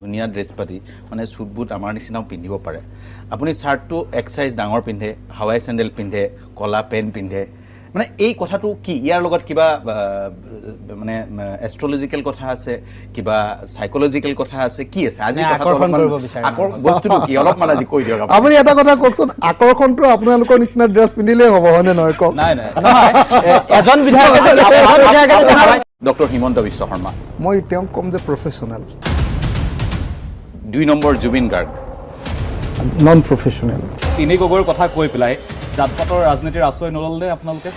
ধুনীয়া ড্ৰেছ পাতি মানে স্যুট বুট আমাৰ নিচিনাও পিন্ধিব পাৰে আপুনি শাৰ্টটো এক সাইজ ডাঙৰ পিন্ধে হাৱাই চেণ্ডেল পিন্ধে কলা পেন পিন্ধে মানে এই কথাটো কি ইয়াৰ লগত কিবা মানে এষ্ট্ৰলজিক্যাল কথা আছে কিবা সাইকোলজিক্যাল কথা আছে কি আছে আজি আকৰ্ষণ কৰিব বিচাৰে বস্তুটো কি অলপ মানে আজি কৈ দিয়ক আপুনি এটা কথা কওকচোন আকৰ্ষণটো আপোনালোকৰ নিচিনা ড্ৰেছ পিন্ধিলে হ'ব হয়নে নহয় কওক নাই এজন বিধায়কে ডক্টৰ হিমন্ত বিশ্ব শৰ্মা মই তেওঁক কম যে professional 2 number Zubeen Garg non professional তিনি গগৈৰ কথা কৈ পেলাই জাতপাতৰ ৰাজনীতিৰ আশ্ৰয় নললে আপোনালোকে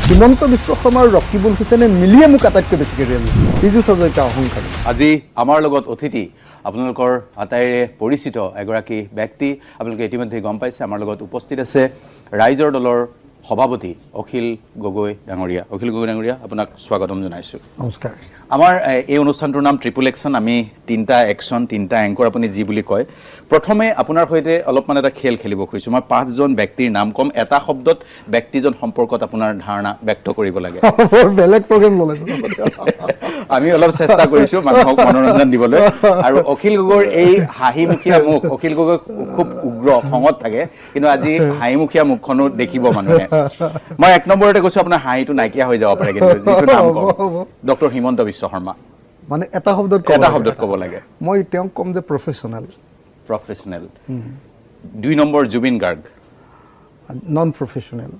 হিমন্ত বিশ্ব শৰ্মা আৰু ৰকিবুল হুছেইনে মিলিয়ে মোক আটাইতকৈ বেছিকৈ ৰেল পীযুষ হাজৰিকা অহংকাৰী আজি আমাৰ লগত অতিথি আপোনালোকৰ আটাইৰে পৰিচিত এগৰাকী ব্যক্তি আপোনালোকে ইতিমধ্যে গম পাইছে আমাৰ লগত উপস্থিত আছে ৰাইজৰ দলৰ সভাপতি অখিল গগৈ ডাঙৰীয়া আপোনাক স্বাগতম জনাইছো নমস্কাৰ আমাৰ এই অনুষ্ঠানটোৰ নাম ট্ৰিপল এক্সন আমি তিনিটা এক্সন তিনিটা এংকৰ আপুনি যি বুলি কয় প্ৰথমে আপোনাৰ সৈতে অলপমান এটা খেল খেলিব খুজিছোঁ মই 5জন ব্যক্তিৰ নাম কম এটা শব্দত ব্যক্তিজন সম্পৰ্কত আপোনাৰ ধাৰণা ব্যক্ত কৰিব লাগে বেলেগ প্ৰগ্ৰেম ল'লে আমি অলপ চেষ্টা কৰিছোঁ মানুহক মনোৰঞ্জন দিবলৈ আৰু অখিল গগৈৰ এই হাঁহিমুখীয়া মুখ অখিল গগৈ খুব উগ্ৰ খঙত থাকে কিন্তু আজি হাঁহিমুখীয়া মুখখনো দেখিব মানুহে মই 1 নম্বৰতে কৈছোঁ আপোনাৰ হাঁহিটো নাইকিয়া হৈ যাব পাৰে কিন্তু যিটো নাম কম ডক্টৰ হিমন্ত বিশ্ব শৰ্মা মানে এটা শব্দত ক'ব লাগে মই তেওঁক কম যে professional 2 number Zubeen Garg non professional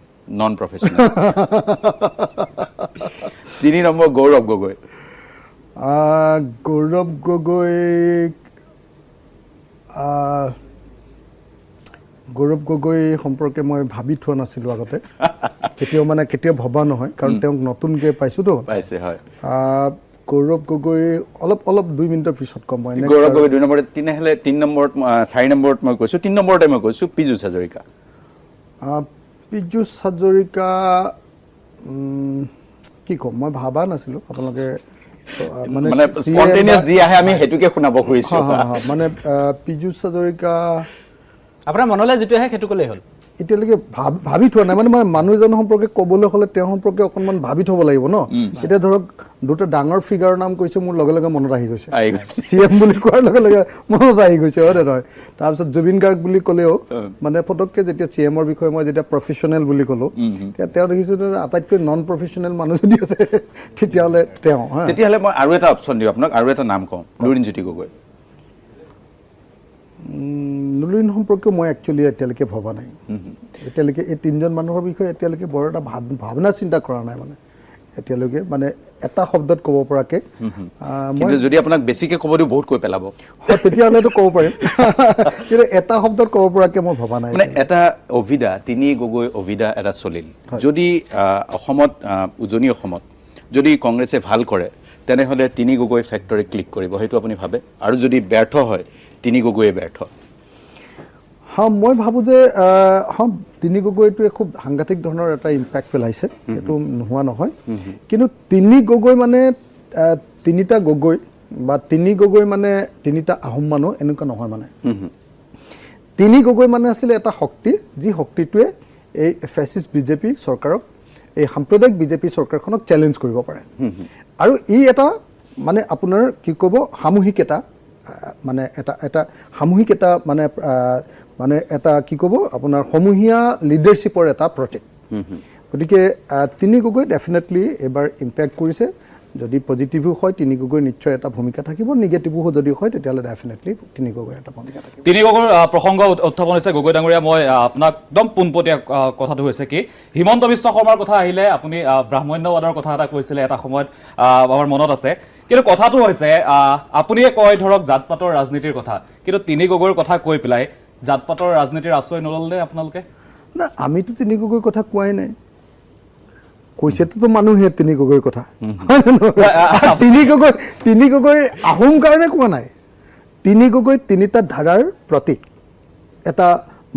3 number Gaurav Gogoi Gaurav Gogoi সম্পৰ্কে মই ভাবি থোৱা নাছিলোঁ আগতে কেতিয়াও ভবা নহয় কাৰণ তেওঁক নতুনকৈ পাইছোঁতো পাইছে হয় গৌৰৱ গগৈ অলপ 2 মিনিটৰ পিছত কম মই গৌৰৱ গগৈ 2 নম্বৰত 3 নম্বৰত 4 নম্বৰত মই কৈছোঁ 3 নম্বৰতে মই কৈছোঁ পীযুষ হাজৰিকা কি ক'ম মই ভাবা নাছিলোঁ আপোনালোকে মানে স্পন্টেনিয়াছ যি আহে আমি হেতুকে শুনাব খুজিছোঁ মানে পীযুষ হাজৰিকা আপোনাৰ মনলৈ যিটো আহে সেইটো ক'লেই হ'ল এতিয়ালৈকে ভাবি থোৱা নাই মানে মানুহ এজনৰ সম্পৰ্কে ক'বলৈ হ'লে তেওঁৰ সম্পৰ্কে অকণমান ভাবি থ'ব লাগিব ন এতিয়া ধৰক দুটা ডাঙৰ ফিগাৰৰ নাম কৈছে মোৰ লগে লগে মনত আহি গৈছে CM বুলি কোৱাৰ লগে লগে মনত আহি গৈছে হয় নহয় তাৰপিছত জুবিন গাৰ্গ বুলি ক'লেও মানে ফটককৈ যেতিয়া CMৰ বিষয়ে মই যেতিয়া প্ৰফেশ্যনেল বুলি ক'লোঁ তেওঁ দেখিছোঁ আটাইতকৈ নন প্ৰফেশ্যনেল মানুহ যদি আছে তেতিয়াহ'লে তেতিয়াহ'লে মই আৰু এটা অপশ্যন দিওঁ আপোনাক আৰু এটা নাম কওঁ লুৰিণজ্যোতি গগৈ নুলিন সম্পৰ্কে মই একচুৱেলি এতিয়ালৈকে ভবা নাই এতিয়ালৈকে এই 3জন মানুহৰ বিষয়ে এতিয়ালৈকে বৰ এটা ভাৱনা চিন্তা কৰা নাই মানে এতিয়ালৈকে মানে এটা শব্দত ক'ব পৰাকৈ মই যদি আপোনাক বেছিকৈ ক'ব দিওঁ বহুত কৈ পেলাব তেতিয়াহ'লেতো ক'ব পাৰিম কিন্তু এটা শব্দত ক'ব পৰাকৈ মই ভবা নাই মানে এটা অভিদা তিনি গগৈ অভিদা এটা চলিল যদি অসমত উজনি অসমত যদি কংগ্ৰেছে ভাল কৰে তেনেহ'লে তিনি গগৈ ফেক্টৰী ক্লিক কৰিব সেইটো আপুনি ভাবে আৰু যদি ব্যৰ্থ হয় তিনি গগৈয়ে ব্যৰ্থ মই ভাবোঁ যে তিনি গগৈটোৱে খুব সাংঘাতিক ধৰণৰ এটা ইম্পেক্ট পেলাইছে সেইটো নোহোৱা নহয় কিন্তু তিনি গগৈ মানে তিনিটা গগৈ বা তিনি গগৈ মানে তিনিটা আহোম মানুহ এনেকুৱা নহয় মানে তিনি গগৈ মানে আছিলে এটা শক্তি যি শক্তিটোৱে এই ফেচিষ্ট বিজেপি চৰকাৰক এই সাম্প্ৰদায়িক বিজেপি চৰকাৰখনক চেলেঞ্জ কৰিব পাৰে আৰু ই এটা মানে আপোনাৰ কি ক'ব সামূহিকতা মানে এটা সামূহিকতা মানে এটা কি ক'ব আপোনাৰ সমূহীয়া লিডাৰশ্বিপৰ এটা প্ৰতীক গতিকে তিনি গগৈ ডেফিনেটলি এবাৰ ইম্পেক্ট কৰিছে যদি পজিটিভো হয় তিনি গগৈ নিশ্চয় এটা ভূমিকা থাকিব নিগেটিভো যদি হয় তেতিয়াহ'লে ডেফিনেটলি তিনি গগৈ এটা ভূমিকা থাকিব তিনি গগৈৰ প্ৰসংগ উত্থাপন হৈছে গগৈ ডাঙৰীয়া মই আপোনাক একদম পোনপটীয়া কথাটো হৈছে কি হিমন্ত বিশ্ব শৰ্মাৰ কথা আহিলে আপুনি ব্ৰাহ্মণ্যবাদৰ কথা এটা কৈছিলে এটা সময়ত আমাৰ মনত আছে কিন্তু কথাটো হৈছে আপুনিয়ে কয় ধৰক জাতপাতৰ ৰাজনীতিৰ কথা কিন্তু তিনি গগৈৰ কথা কৈ পেলাই জাতপাতৰ ৰাজনীতিৰ আশ্ৰয় নললে আপোনালোকে না আমিতো তিনি গগৈৰ কথা কোৱাই নাই কৈছেতো মানুহে তিনি গগৈৰ কথা তিনি গগৈ আহোম কাৰণে কোৱা নাই তিনি গগৈ তিনিটা ধাৰাৰ প্ৰতীক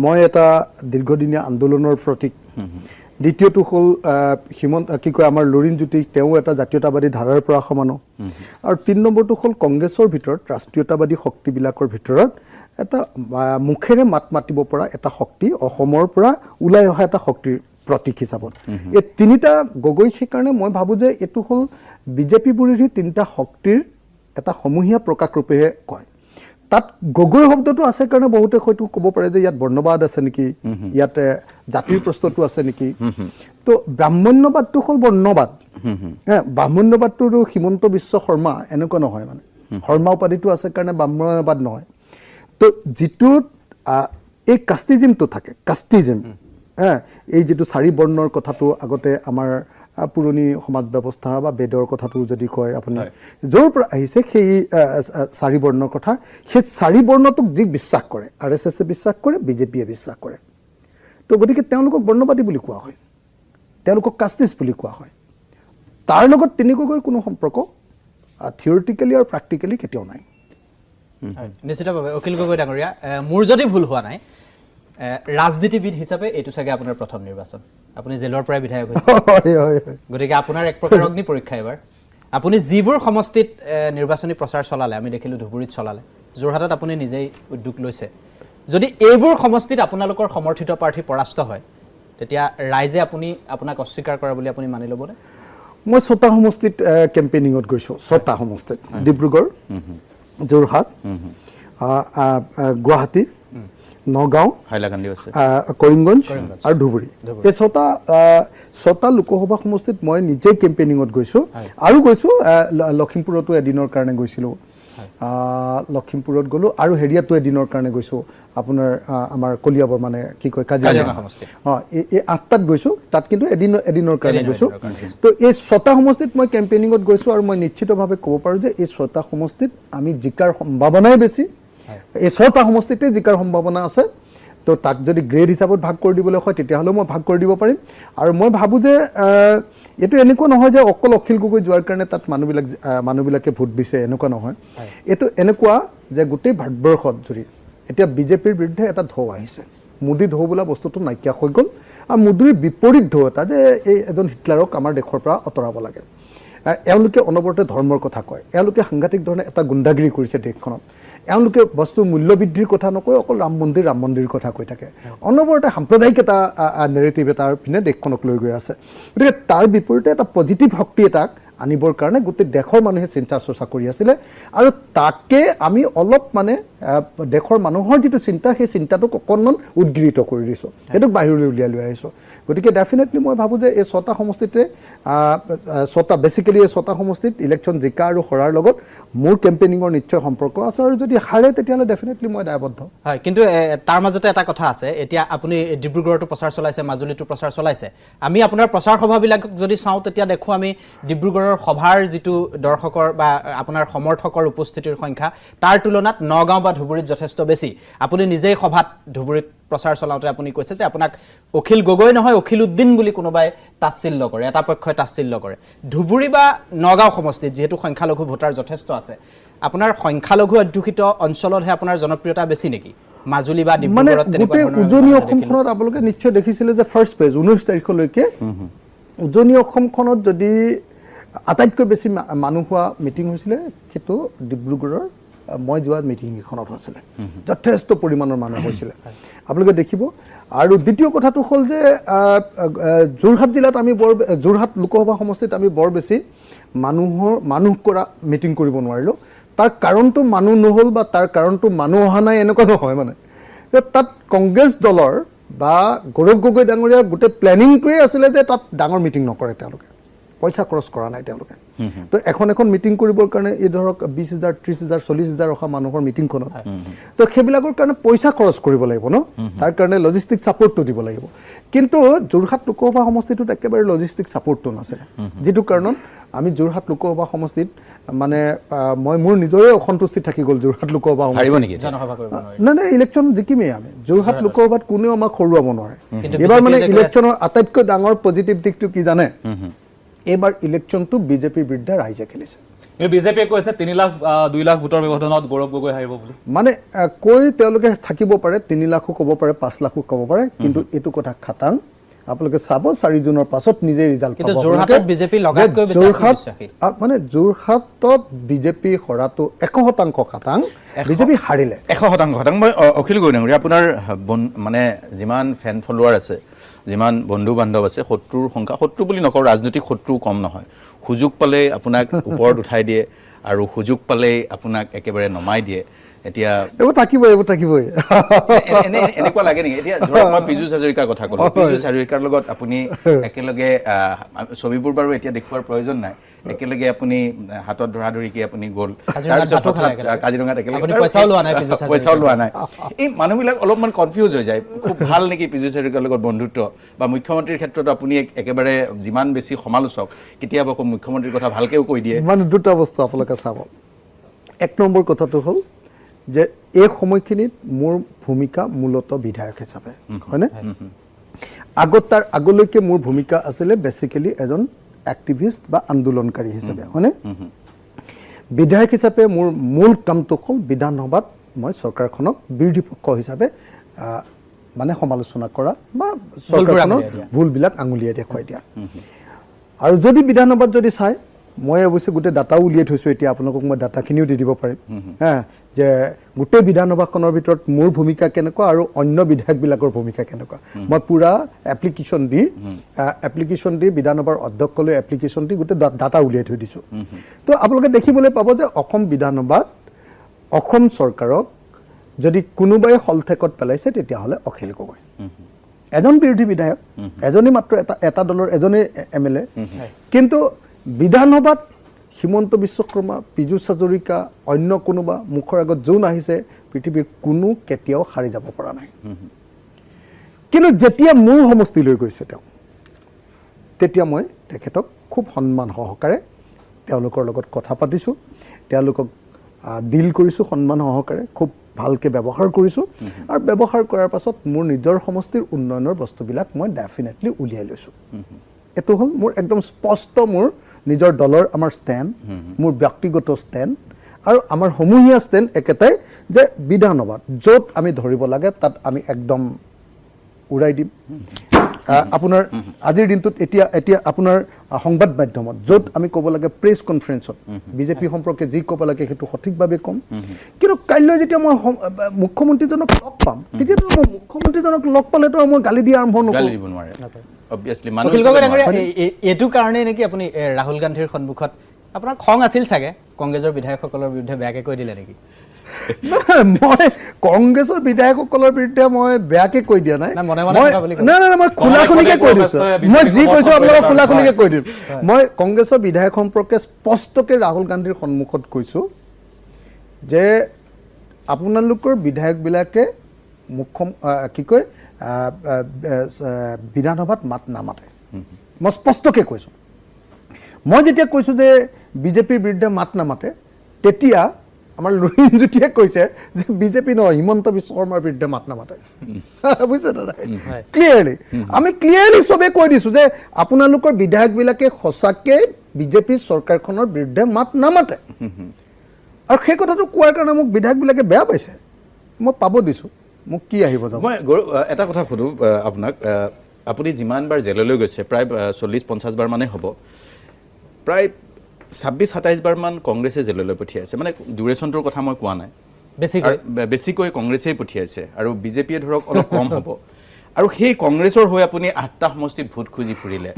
মই এটা দীৰ্ঘদিনীয়া আন্দোলনৰ প্ৰতীক দ্বিতীয়টো হ'ল কি কয় আমাৰ লুৰিণজ্যোতি তেওঁ এটা জাতীয়তাবাদী ধাৰাৰ পৰা সমানো আৰু 3 নম্বৰটো হ'ল কংগ্ৰেছৰ ভিতৰত ৰাষ্ট্ৰীয়তাবাদী শক্তিবিলাকৰ ভিতৰত এটা মুখেৰে মাত মাতিব পৰা এটা শক্তি অসমৰ পৰা ওলাই অহা এটা শক্তিৰ প্ৰতীক হিচাপত এই তিনিটা গগৈ সেইকাৰণে মই ভাবোঁ যে এইটো হ'ল বিজেপি বিৰোধী তিনিটা শক্তিৰ এটা সমূহীয়া প্ৰকাশ ৰূপেহে কয় তাত গগৈ শব্দটো আছে কাৰণে বহুতে হয়তো ক'ব পাৰে যে ইয়াত বৰ্ণবাদ আছে নেকি ইয়াতে জাতিৰ প্ৰশ্নটো আছে নেকি তো ব্ৰাহ্মণ্যবাদটো হ'ল বৰ্ণবাদ ব্ৰাহ্মণ্যবাদটো হিমন্ত বিশ্ব শৰ্মা এনেকুৱা নহয় মানে শৰ্মা উপাধিটো আছে কাৰণে ব্ৰাহ্মণ্যবাদ নহয় তো যিটোত এই কাষ্টিজিমটো থাকে কাষ্টিজিম এই যিটো চাৰি বৰ্ণৰ কথাটো আগতে আমাৰ পুৰণি সমাজ ব্যৱস্থা বা বেদৰ কথাটো যদি কয় আপুনি য'ৰ পৰা আহিছে সেই চাৰি বৰ্ণৰ কথা সেই চাৰি বৰ্ণটোক যি বিশ্বাস কৰে RSSে বিশ্বাস কৰে বিজেপিয়ে বিশ্বাস কৰে তো গতিকে তেওঁলোকক বৰ্ণবাদী বুলি কোৱা হয় তেওঁলোকক কাষ্টিজ বুলি কোৱা হয় তাৰ লগত তিনি গগৈৰ কোনো সম্পৰ্ক থিয়ৰিটিকেলি আৰু প্ৰেক্টিকেলি কেতিয়াও নাই নিশ্চিতভাৱে অখিল গগৈ ডাঙৰীয়া মোৰ যদি ভুল হোৱা নাই ৰাজনীতিবিদ হিচাপে এইটো চাগে আপোনাৰ প্ৰথম নিৰ্বাচন আপুনি জেলৰ পৰাই বিধায়ক হৈছে গতিকে আপোনাৰ এক প্ৰকাৰ অগ্নি পৰীক্ষা এবাৰ আপুনি যিবোৰ সমষ্টিত নিৰ্বাচনী প্ৰচাৰ চলালে আমি দেখিলোঁ ধুবুৰীত চলালে যোৰহাটত আপুনি নিজেই উদ্যোগ লৈছে যদি এইবোৰ সমষ্টিত আপোনালোকৰ সমৰ্থিত প্ৰাৰ্থী পৰাস্ত হয় তেতিয়া ৰাইজে আপোনাক অস্বীকাৰ কৰা বুলি আপুনি মানি ল'বনে মই ৬টা সমষ্টিত কেম্পেইনিঙত গৈছোঁ ৬টা সমষ্টিত ডিব্ৰুগড় যোৰহাট গুৱাহাটী নগাঁও হাইলাকান্দি আছে কৰিমগঞ্জ আৰু ধুবুৰী এই ৬টা লোকসভা সমষ্টিত মই নিজেই কেম্পেইনিঙত গৈছোঁ আৰু গৈছোঁ লখিমপুৰতো এদিনৰ কাৰণে গৈছিলোঁ লখিমপুৰত গ'লোঁ আৰু হেৰিয়াতো এদিনৰ কাৰণে গৈছোঁ আপোনাৰ আমাৰ কলিয়াবৰ মানে কি কয় কাজিৰঙা সমষ্টি এই 8টাত গৈছোঁ তাত কিন্তু এদিনৰ কাৰণে গৈছোঁ তো এই ৬টা সমষ্টিত মই কেম্পেইনিঙত গৈছোঁ আৰু মই নিশ্চিতভাৱে ক'ব পাৰোঁ যে এই ৬টা সমষ্টিত আমি জিকাৰ সম্ভাৱনাই বেছি এই ৬টা সমষ্টিতে জিকাৰ সম্ভাৱনা আছে তো তাক যদি গ্ৰেড হিচাপত ভাগ কৰি দিবলৈ হয় তেতিয়াহ'লেও মই ভাগ কৰি দিব পাৰিম আৰু মই ভাবোঁ যে এইটো এনেকুৱা নহয় যে অকল অখিল গগৈ যোৱাৰ কাৰণে তাত মানুহবিলাকে ভোট দিছে এনেকুৱা নহয় এইটো এনেকুৱা যে গোটেই ভাৰতবৰ্ষত জুৰি এতিয়া বিজেপিৰ বিৰুদ্ধে এটা ঢৌ আহিছে মোদী ঢৌ বোলা বস্তুটো নাইকিয়া হৈ গ'ল আৰু মোদীৰ বিপৰীত ঢৌ এটা যে এই এজন হিটলাৰক আমাৰ দেশৰ পৰা আঁতৰাব লাগে এওঁলোকে অনবৰতে ধৰ্মৰ কথা কয় এওঁলোকে সাংঘাতিক ধৰণে এটা গুণ্ডাগিৰি কৰিছে দেশখনত এওঁলোকে বস্তু মূল্য বৃদ্ধিৰ কথা নকয় অকল ৰাম মন্দিৰ কথা কৈ থাকে অনবৰতে সাম্প্ৰদায়িক এটা নেৰেটিভ এটাৰ পিনে দেশখনক লৈ গৈ আছে গতিকে তাৰ বিপৰীতে এটা পজিটিভ শক্তি এটাক আনিবৰ কাৰণে গোটেই দেশৰ মানুহে চিন্তা চৰ্চা কৰি আছিলে আৰু তাকে আমি অলপ মানে দেশৰ মানুহৰ যিটো চিন্তা সেই চিন্তাটোক অকণমান উদ্গৃহীত কৰি দিছোঁ সেইটোক বাহিৰলৈ উলিয়াই লৈ আহিছোঁ গতিকে ডেফিনেটলি মই ভাবোঁ যে এই ৬টা সমষ্টিতে বেচিকেলি এই ৬টা সমষ্টিত ইলেকশ্যন জিকা আৰু হৰাৰ লগত মোৰ কেম্পেইনিঙৰ নিশ্চয় সম্পৰ্ক আছে আৰু যদি হাৰে তেতিয়াহ'লে ডেফিনেটলি মই দায়বদ্ধ হয় কিন্তু তাৰ মাজতে এটা কথা আছে এতিয়া আপুনি ডিব্ৰুগড়তো প্ৰচাৰ চলাইছে মাজুলীতো প্ৰচাৰ চলাইছে আমি আপোনাৰ প্ৰচাৰ সভাবিলাক যদি চাওঁ তেতিয়া দেখোঁ আমি ডিব্ৰুগড়ৰ সভাৰ যিটো দৰ্শকৰ বা আপোনাৰ সমৰ্থকৰ উপস্থিতিৰ সংখ্যা তাৰ তুলনাত নগাঁও বা ধুবুৰীত যথেষ্ট বেছি আপুনি নিজেই সভাত ধুবুৰীত প্ৰচাৰ চলাওঁতে আপুনি কৈছে যে আপোনাক অখিল গগৈ নহয় অখিল উদ্দিন বুলি কোনোবাই তাচ্ছিল্য কৰে এটা পক্ষই তাচ্ছিল্য কৰে ধুবুৰী বা নগাঁও সমষ্টিত যিহেতু সংখ্যালঘু ভোটাৰ যথেষ্ট আছে আপোনাৰ সংখ্যালঘু অধ্যুষিত অঞ্চলতহে আপোনাৰ জনপ্ৰিয়তা বেছি নেকি মাজুলী বা ডিব্ৰুগড়ত তেনেকুৱা গোটেই উজনি অসমখনত আপোনালোকে নিশ্চয় দেখিছিলে যে ফাৰ্ষ্ট পেজ 19 তাৰিখলৈকে উজনি অসমখনত যদি আটাইতকৈ বেছি মানুহ হোৱা মিটিং হৈছিলে সেইটো ডিব্ৰুগড়ৰ মই যোৱা মিটিংখনত হৈছিলে যথেষ্ট পৰিমাণৰ মানুহ হৈছিলে আপোনালোকে দেখিব আৰু দ্বিতীয় কথাটো হ'ল যে যোৰহাট জিলাত আমি যোৰহাট লোকসভা সমষ্টিত আমি বৰ বেছি মানুহ কৰা মিটিং কৰিব নোৱাৰিলোঁ তাৰ কাৰণটো মানুহ নহ'ল বা তাৰ কাৰণটো মানুহ অহা নাই এনেকুৱা নহয় মানে তাত কংগ্ৰেছ দলৰ বা গৌৰৱ গগৈ ডাঙৰীয়াৰ গোটেই প্লেনিংটোৱে আছিলে যে তাত ডাঙৰ মিটিং নকৰে তেওঁলোকে পইচা খৰচ কৰা নাই তেওঁলোকে তো এখন মিটিং কৰিবৰ কাৰণে এই ধৰক 20,000 30,000 40,000 অহা মানুহৰ মিটিংখনত তো সেইবিলাকৰ কাৰণে পইচা খৰচ কৰিব লাগিব ন তাৰ কাৰণে লজিষ্টিক ছাপোৰ্টটো দিব লাগিব কিন্তু যোৰহাট লোকসভা সমষ্টিটোত একেবাৰে লজিষ্টিক ছাপোৰ্টটো নাছিলে যিটো কাৰণত আমি যোৰহাট লোকসভা সমষ্টিত মানে মই মোৰ নিজৰে অসন্তুষ্টি থাকি গ'ল যোৰহাট লোকসভা হাৰিব নেকি জনসভা কৰিব নাই ইলেকশ্যন জিকিমেই আমি যোৰহাট লোকসভাত কোনেও আমাক হৰুৱাব নোৱাৰে এইবাৰ মানে ইলেকশ্যনৰ আটাইতকৈ ডাঙৰ পজিটিভ দিশটো কি জানে এইবাৰ ইলেকশ্যনটো বিজেপিৰ বিৰুদ্ধে ৰাইজে খেলিছে বিজেপিয়ে কৈছে 3 লাখ 2 লাখ ভোটৰ ব্যৱধানত গৌৰৱ গগৈ হাৰিব বুলি মানে কৈ তেওঁলোকে থাকিব পাৰে 3 লাখো ক'ব পাৰে 5 লাখো ক'ব পাৰে কিন্তু এইটো কথা খাটাং আপোনালোকে চাব 4 জুনৰ পাছত নিজে ৰিজাল্ট কিন্তু যোৰহাটত বিজেপি লগাতকৈ বেছি বিশ্বাসী মানে যোৰহাটত বিজেপি হৰাটো 100% খাটাং বিজেপি হাৰিলে 100% মই অখিল গগৈ ডাঙৰীয়া আপোনাৰ মানে যিমান ফেন ফলোৱাৰ আছে যিমান বন্ধু বান্ধৱ আছে শত্ৰুৰ সংখ্যা শত্ৰু বুলি নকওঁ ৰাজনৈতিক শত্ৰু কম নহয় সুযোগ পালে আপোনাক ওপৰত উঠাই দিয়ে আৰু সুযোগ পালে আপোনাক একেবাৰে নমাই দিয়ে এতিয়া এইবোৰ থাকিবই এনেকুৱা লাগে নেকি এতিয়া ধৰক মই পীযুষ হাজৰিকাৰ কথা ক'লো পীযুষ হাজৰিকাৰ লগত আপুনি একেলগে ছবিবোৰ বাৰু এতিয়া দেখুৱাৰ প্ৰয়োজন নাই একেলগে আপুনি হাতত ধৰাধৰিকে আপুনি গ'ল কাজিৰঙাত একেলগে পইচাও লোৱা নাই এই মানুহবিলাক অলপমান কনফিউজ হৈ যায় খুব ভাল নেকি পীযুষ হাজৰিকাৰ লগত বন্ধুত্ব বা মুখ্যমন্ত্ৰীৰ ক্ষেত্ৰত আপুনি একেবাৰে যিমান বেছি সমালোচক কেতিয়াবা আকৌ মুখ্যমন্ত্ৰীৰ কথা ভালকেও কৈ দিয়ে মানে দুটা বস্তু আপোনালোকে চাব 1 নম্বৰ কথাটো হ'ল যে এই সময়খিনিত মোৰ ভূমিকা মূলতঃ বিধায়ক হিচাপে হয়নে তাৰ আগলৈকে মোৰ ভূমিকা আছিলে বেচিকেলি এজন এক্টিভিষ্ট বা আন্দোলনকাৰী হিচাপে হয়নে বিধায়ক হিচাপে মোৰ মূল কামটো হ'ল বিধানসভাত মই চৰকাৰখনক বিৰোধী পক্ষ হিচাপে মানে সমালোচনা কৰা বা চৰকাৰখনৰ ভুলবিলাক আঙুলিয়াই দেখুৱাই দিয়া আৰু যদি বিধানসভাত যদি চাই মই অৱশ্যে গোটেই ডাটাও উলিয়াই থৈছোঁ এতিয়া আপোনালোকক মই ডাটাখিনিও দি দিব পাৰিম যে গোটেই বিধানসভাখনৰ ভিতৰত মোৰ ভূমিকা কেনেকুৱা আৰু অন্য বিধায়কবিলাকৰ ভূমিকা কেনেকুৱা মই পুৰা এপ্লিকেশ্যন দি বিধানসভাৰ অধ্যক্ষলৈ এপ্লিকেশ্যন দি গোটেই ডাটা উলিয়াই থৈ দিছোঁ তো আপোনালোকে দেখিবলৈ পাব যে অসম বিধানসভাত অসম চৰকাৰক যদি কোনোবাই হলঠেকত পেলাইছে তেতিয়াহ'লে অখিল গগৈ এজন বিৰোধী বিধায়ক এজনী মাত্ৰ এটা দলৰ এজনে MLA কিন্তু বিধানসভাত হিমন্ত বিশ্ব শৰ্মা পীযুষ হাজৰিকা অন্য কোনোবা মুখৰ আগত যোন আহিছে পৃথিৱীৰ কোনো কেতিয়াও হাৰি যাব পৰা নাই কিন্তু যেতিয়া মোৰ সমষ্টিলৈ গৈছে তেওঁ তেতিয়া মই তেখেতক খুব সন্মান সহকাৰে তেওঁলোকৰ লগত কথা পাতিছোঁ তেওঁলোকক ডিল কৰিছোঁ সন্মান সহকাৰে খুব ভালকৈ ব্যৱহাৰ কৰিছোঁ আৰু ব্যৱহাৰ কৰাৰ পাছত মোৰ নিজৰ সমষ্টিৰ উন্নয়নৰ বস্তুবিলাক মই ডেফিনেটলি উলিয়াই লৈছোঁ এইটো হ'ল মোৰ একদম স্পষ্ট মোৰ নিজৰ দলৰ আমাৰ ষ্টেণ্ড মোৰ ব্যক্তিগত ষ্টেণ্ড আৰু আমাৰ সমূহীয়া ষ্টেণ্ড একেটাই যে বিধানসভাত য'ত আমি ধৰিব লাগে তাত আমি একদম উৰাই দিম আপোনাৰ আজিৰ দিনটোত এতিয়া আপোনাৰ সংবাদ মাধ্যমত য'ত আমি ক'ব লাগে প্ৰেছ কনফাৰেন্সত বিজেপি সম্পৰ্কে যি ক'ব লাগে সেইটো সঠিকভাৱে ক'ম কিন্তু কাইলৈ যেতিয়া মই মুখ্যমন্ত্ৰীজনক লগ পাম তেতিয়াতো মই মুখ্যমন্ত্ৰীজনক লগ পালেতো মই গালি দিয়া আৰম্ভ নকৰোঁ এইটো কাৰণে নেকি আপুনি ৰাহুল গান্ধীৰ সন্মুখত আপোনাৰ খং আছিল চাগে কংগ্ৰেছৰ বিধায়কসকলৰ বিৰুদ্ধে বেয়াকৈ কৈ দিলে নেকি মই কংগ্ৰেছৰ বিধায়কসকলৰ বিৰুদ্ধে মই বেয়াকে কৈ দিয়া নাই মই খোলাখুলিকে কৈ দিছোঁ মই যি কৈছোঁ আপোনালোকক খোলাখুলিকে কৈ দিম মই কংগ্ৰেছৰ বিধায়ক সম্পৰ্কে স্পষ্টকৈ ৰাহুল গান্ধীৰ সন্মুখত কৈছোঁ যে আপোনালোকৰ বিধায়কবিলাকে কি কয় বিধানসভাত মাত নামাতে মই স্পষ্টকৈ কৈছোঁ মই যেতিয়া কৈছোঁ যে বিজেপিৰ বিৰুদ্ধে মাত নামাতে তেতিয়া আমাৰ লুৰিণ জ্যোতিয়ে কৈছে যে বিজেপি নহয় হিমন্ত বিশ্ব শৰ্মাৰ বিৰুদ্ধে মাত নামাতে বুজিছে দাদা আমি ক্লিয়াৰলি চবেই কৈ দিছোঁ যে আপোনালোকৰ বিধায়কবিলাকে সঁচাকৈ বিজেপি চৰকাৰখনৰ বিৰুদ্ধে মাত নামাতে আৰু সেই কথাটো কোৱাৰ কাৰণে মোক বিধায়কবিলাকে বেয়া পাইছে মই পাব দিছোঁ মোক কি আহিব যাব মই এটা কথা সুধোঁ আপোনাক আপুনি যিমানবাৰ জেললৈ গৈছে প্ৰায় 40-50 বাৰ মানে হ'ব প্ৰায় 26-27 বাৰ মান কংগ্ৰেছে জেললৈ পঠিয়াইছে মানে ডিউৰেশ্যনটোৰ কথা মই কোৱা নাই বেছিকৈ কংগ্ৰেছেই পঠিয়াইছে আৰু বিজেপিয়ে ধৰক অলপ কম হ'ব আৰু সেই কংগ্ৰেছৰ হৈ আপুনি 8টা সমষ্টিত ভোট খুজি ফুৰিলে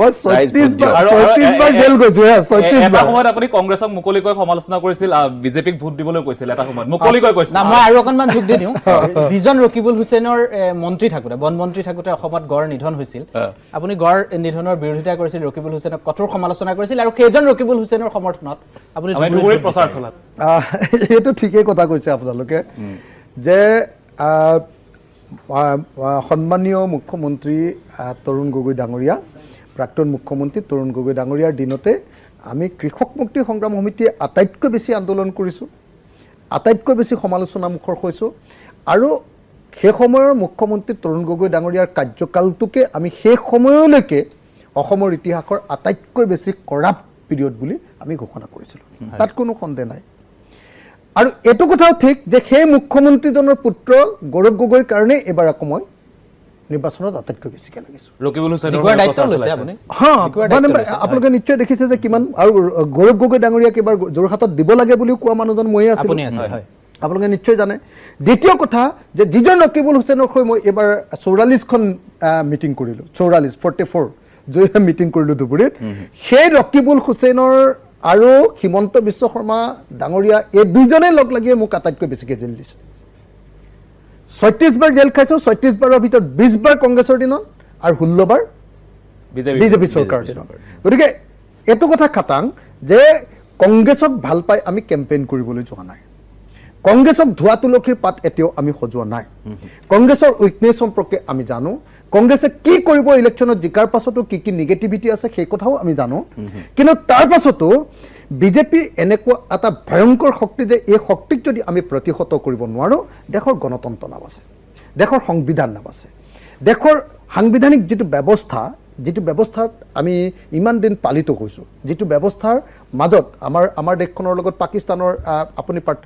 এটা সময়ত আপুনি কংগ্ৰেছক মুকলিকৈ সমালোচনা কৰিছিল বিজেপিক ভোট দিবলৈ কৈছিল এটা সময়ত মুকলিকৈ কৈছিল মই আৰু অকণমান যোগ দি দিওঁ যিজন ৰকিবুল হুছেইনৰ মন্ত্ৰী থাকোঁতে বন মন্ত্ৰী থাকোঁতে অসমত গড় নিধন হৈছিল আপুনি গড় নিধনৰ বিৰোধিতা কৰিছিল ৰকিবুল হুছেইনক কঠোৰ সমালোচনা কৰিছিল আৰু সেইজন ৰকিবুল হুছেইনৰ সমৰ্থনত আপুনি প্ৰচাৰ চলাত এইটো ঠিকেই কথা কৈছে আপোনালোকে যে সন্মানীয় মুখ্যমন্ত্ৰী তৰুণ গগৈ ডাঙৰীয়া প্ৰাক্তন মুখ্যমন্ত্ৰী তৰুণ গগৈ ডাঙৰীয়াৰ দিনতে আমি কৃষক মুক্তি সংগ্ৰাম সমিতিয়ে আটাইতকৈ বেছি আন্দোলন কৰিছোঁ আটাইতকৈ বেছি সমালোচনা মুখৰ হৈছোঁ আৰু সেই সময়ৰ মুখ্যমন্ত্ৰী তৰুণ গগৈ ডাঙৰীয়াৰ কাৰ্যকালটোকে আমি সেই সময়লৈকে অসমৰ ইতিহাসৰ আটাইতকৈ বেছি কৰাপ্ট পিৰিয়ড বুলি আমি ঘোষণা কৰিছিলোঁ তাত কোনো সন্দেহ নাই আৰু এইটো কথাও ঠিক যে সেই মুখ্যমন্ত্ৰীজনৰ পুত্ৰ গৌৰৱ গগৈৰ কাৰণে এবাৰ আকৌ মই নিৰ্বাচনত আটাইতকৈ বেছিকৈ লাগিছোঁ ৰকিবুল আপোনালোকে নিশ্চয় দেখিছে যে কিমান আৰু গৌৰৱ গগৈ ডাঙৰীয়াক এবাৰ যোৰহাটত দিব লাগে বুলিও কোৱা মানুহজন ময়ে আছিলোঁ আপোনালোকে নিশ্চয় জানে দ্বিতীয় কথা যে যিজন ৰকিবুল হুছেইনৰ হৈ মই এইবাৰ 44খন মিটিং কৰিলোঁ 44 জয়ীহে মিটিং কৰিলোঁ ধুবুৰীত সেই ৰকিবুল হুছেইনৰ আৰু হিমন্ত বিশ্ব শৰ্মা ডাঙৰীয়া এই দুইজনেই লগ লাগিয়ে মোক আটাইতকৈ বেছিকৈ জেল দিছে 36 বাৰ জেল খাইছোঁ 36 বাৰৰ ভিতৰত 20 বাৰ কংগ্ৰেছৰ দিনত আৰু 16 বাৰ বিজেপি চৰকাৰৰ দিনত গতিকে এইটো কথা খাটাং যে কংগ্ৰেছক ভাল পাই আমি কেম্পেইন কৰিবলৈ যোৱা নাই কংগ্ৰেছক ধোৱা তুলসীৰ পাত এতিয়াও আমি সজোৱা নাই কংগ্ৰেছৰ উইকনেছ সম্পৰ্কে আমি জানো কংগ্ৰেছে কি কৰিব ইলেকশ্যনত জিকাৰ পাছতো কি কি নিগেটিভিটি আছে সেই কথাও আমি জানো কিন্তু তাৰ পাছতো বিজেপি এনেকুৱা এটা ভয়ংকৰ শক্তি যে এই শক্তিক যদি আমি প্ৰতিহত কৰিব নোৱাৰোঁ দেশৰ গণতন্ত্ৰ নাবাচে দেশৰ সংবিধান নাবাচে দেশৰ সাংবিধানিক যিটো ব্যৱস্থাত আমি ইমান দিন পালিত হৈছোঁ যিটো ব্যৱস্থাৰ মাজত আমাৰ দেশখনৰ লগত পাকিস্তানৰ আপুনি